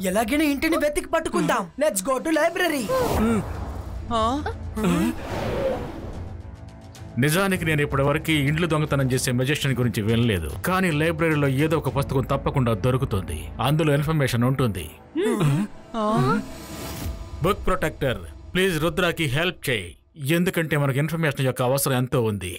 ఎలాగైనా ఇంటిని వెతికి పట్టుకుందాం. Let's go to library. నిజానికి నేను ఇప్పటివరకు ఇండ్లు దొంగతనం చేసే మెజిషియన్ గురించి వినలేదు, కానీ లైబ్రరీలో ఏదో ఒక పుస్తకం తప్పకుండా దొరుకుతుంది. అందులో ఇన్ఫర్మేషన్ ఉంటుంది. బుక్ ప్రొటెక్టర్, ప్లీజ్ రుద్రాకి హెల్ప్ చేయి, ఎందుకంటే మనకు ఇన్ఫర్మేషన్ యొక్క అవసరం ఎంతో ఉంది.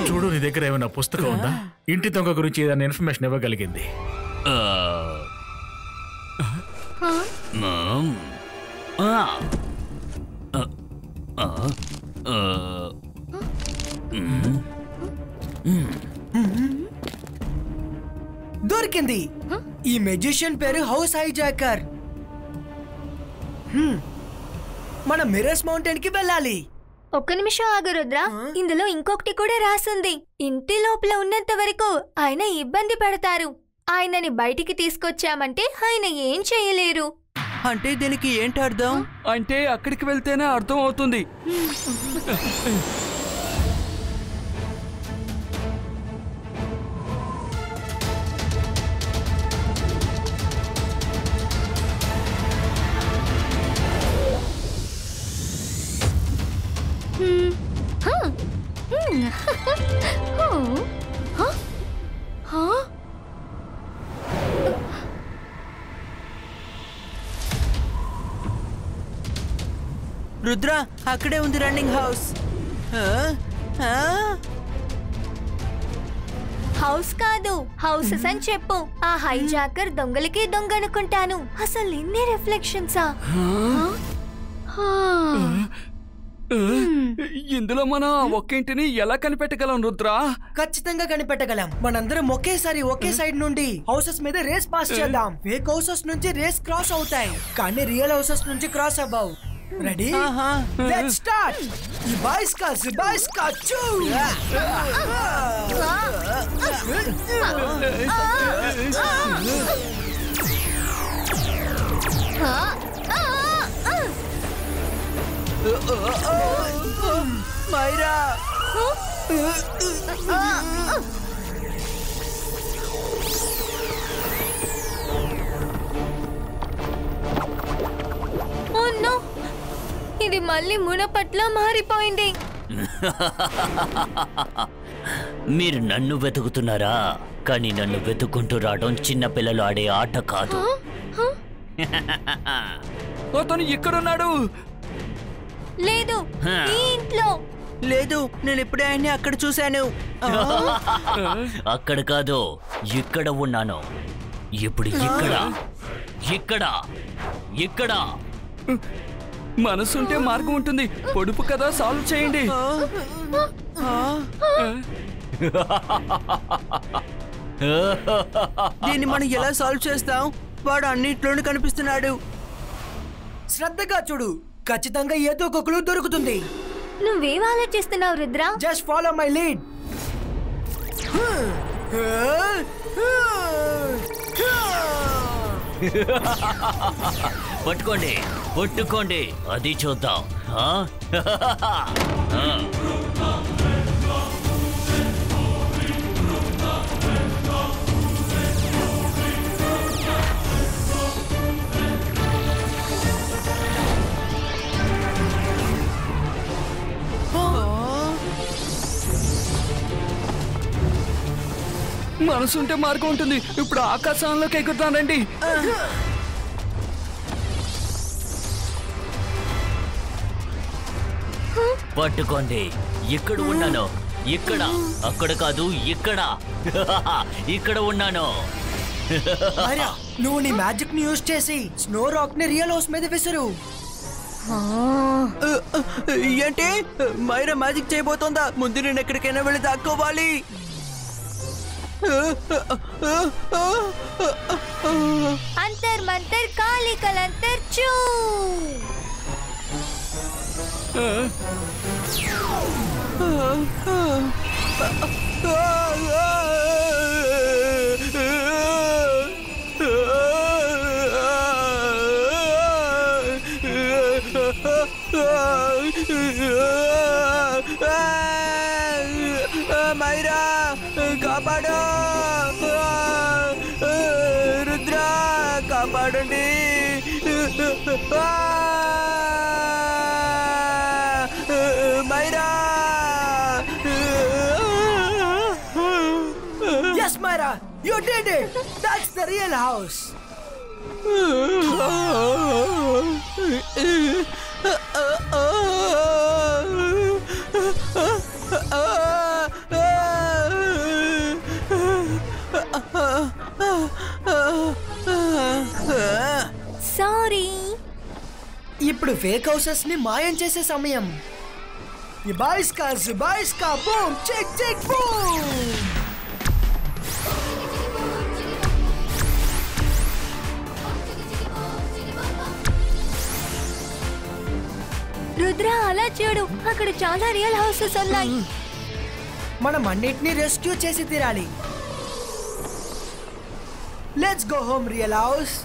చూడు, నీ దగ్గర ఏమైనా పుస్తకం ఉందా? ఇంటి దొంగ గురించి ఏదైనా ఇన్ఫర్మేషన్ ఇవ్వగలిగింది? దొరికింది. ఈ మెజిషియన్ పేరు హౌస్ హైజాకర్. మనం మిరర్స్ మౌంటైన్ కి వెళ్ళాలి. ఒక్క నిమిషం ఆగు రుద్ర, ఇందులో ఇంకొకటి కూడా రాసుంది. ఇంటి లోపల ఉన్నంత వరకు ఆయన ఇబ్బంది పడతారు. ఆయనని బయటికి తీసుకొచ్చామంటే ఆయన ఏం చేయలేరు. అంటే దీనికి ఏంటి అర్థం? అంటే అక్కడికి వెళ్తేనే అర్థం అవుతుంది. రుద్ర, అక్కడే ఉంది రన్నింగ్ హౌస్. హౌస్ కాదు, హౌసెస్ అని చెప్పు. ఆ హైజాకర్ దొంగలకి దొంగ అనుకుంటాను. అసలు ఇన్ని రిఫ్లెక్షన్సా? ఇందులో మనం ఒక్క ఇంటిని ఎలా కనిపెట్టగలం రుద్ర? ఖచ్చితంగా కనిపెట్టగలం. మనందరం ఒకేసారి ఒకే సైడ్ నుండి హౌసెస్ మీద రేస్ పాస్ చేద్దాం. ఫేక్ హౌసెస్ నుంచి రేస్ క్రాస్ అవుతాయి, కానీ రియల్ హౌసెస్ నుంచి క్రాస్ అవ్వవు. రెడీ? Let's start. చూ. మైరా, ఇది మళ్ళీ మునపట్ల మారిపోయింది. మీరు నన్ను వెతుకుతున్నారా? కానీ నన్ను వెతుక్కుంటూ రావడం చిన్నపిల్లలు ఆడే ఆట కాదు. అతను ఇక్కడున్నాడు. లేదు, ఈ ఇంట్లో లేదు. నేను ఇప్పుడే ఆయన్ని అక్కడ చూశాను. అక్కడ కాదు, ఇక్కడ ఉన్నాను. ఇప్పుడు ఇక్కడ ఇక్కడ ఇక్కడ. మనసుంటే మార్గం ఉంటుంది. పొడుపు కదా, సాల్వ్ చేయండి. దీన్ని మనం ఎలా సాల్వ్ చేస్తాం? వాడు అన్నిట్లోనూ కనిపిస్తున్నాడు. శ్రద్ధగా చూడు, ఖచ్చితంగా ఏదో ఒక క్లూ దొరుకుతుంది. నువ్వేం ఆలోచిస్తున్నావు Rudra? Just follow my lead. పట్టుకోండి, పట్టుకోండి, అది చూద్దాం. మనసుంటే మార్గం ఉంటుంది. ఇప్పుడు ఆకాశంలోకి ఎగురుతానండి. పట్టుకోండి, ఇక్కడ ఉన్నాను. ఇక్కడ, అక్కడ కాదు, ఇక్కడ ఇక్కడ ఉన్నాను. నువ్వు నీ మ్యాజిక్ ని యూజ్ చేసి స్నో రాక్ ని రియల్ హౌస్ మీద విసురు. ఏంటి, మైరా మ్యాజిక్ చేయబోతోందా? ముందు నేను ఎక్కడికైనా వెళ్ళి దాక్కోవాలి. అంతర్ మంతర్ కాళీ కలంతర్ చూ. మైరా కాపాడు, రుద్ర కాపాడండి. Myra. Yes, Myra, you did it. That's the real house. Sorry. ఇప్పుడు ఫేక్ హౌసెస్ ని మాయం చేసే సమయం. Zubaiska, boom, check, boom. Rudra అలా చూడు, అక్కడ చాలా రియల్ హౌసెస్ ఉన్నాయి. మనం అన్నిటినీ రెస్క్యూ చేసి తీరాలి. Let's go home real house.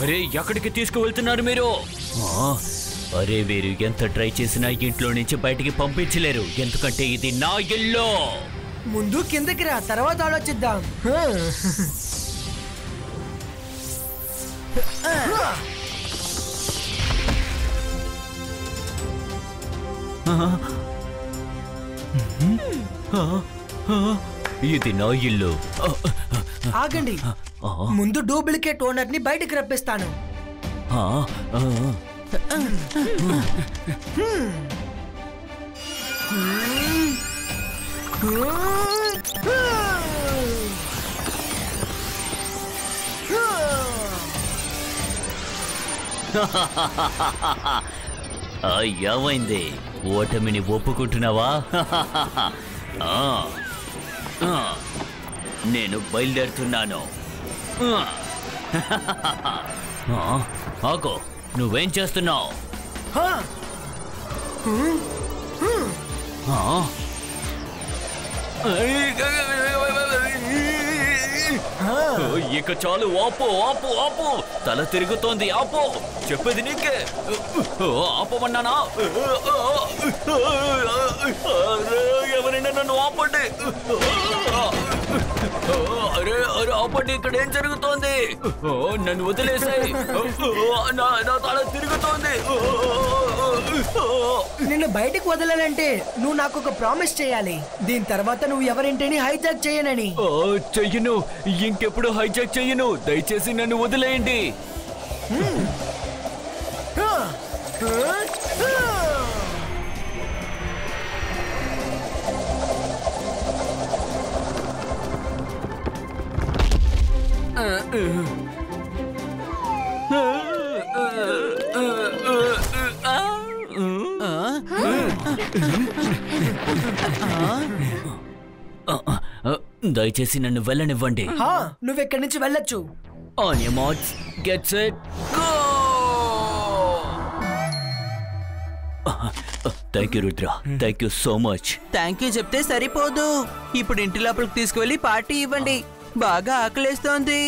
అరే ఎక్కడికి తీసుకువెళ్తున్నారు మీరు? అరే వీరు ఎంత ట్రై చేసినా ఇంట్లో నుంచి బయటికి పంపించలేరు, ఎందుకంటే ఇది నా ఇల్లు. ముందు కిందకి రా, తర్వాత ఆలోచిద్దాం. ఇది నా ఇల్లు. ఆగండి, ముందు డూప్లికేట్ ఓనర్ ని బయటికి రప్పిస్తాను. ఏమైంది? ఓటమిని ఒప్పుకుంటున్నావా? నేను బయలుదేరుతున్నాను. ఆగో, నువ్వేం చేస్తున్నావు? ఇక చాలు, ఆపు ఆపు ఆపు, తల తిరుగుతోంది, ఆపు, చెప్పేది నీకే. ఆపమన్నానా? ఎవరైనా నన్ను ఆపండి. అరే అరే ఆపండి, ఇక్కడ ఏం జరుగుతోంది? నన్ను వదిలేసాయి, నా తల తిరుగుతోంది. నిన్ను బయటకు వదలాలంటే నువ్వు నాకు ఒక ప్రామిస్ చేయాలి. దీని తర్వాత నువ్వు ఎవరింటిని హైజాక్ చేయనని. చెయ్యను, ఇంకెప్పుడు హైజాక్ చెయ్యను, దయచేసి నన్ను వదిలేయండి. దయచేసి నన్ను వెళ్ళనివ్వండి. నువ్వెక్కడి నుంచి వెళ్ళొచ్చు. On your marks, get set, go! Thank you Rudra, thank you so much. Thank you చెప్తే సరిపోదు, ఇప్పుడు ఇంటి లోపలికి తీసుకువెళ్ళి పార్టీ ఇవ్వండి, బాగా ఆకలేస్తోంది.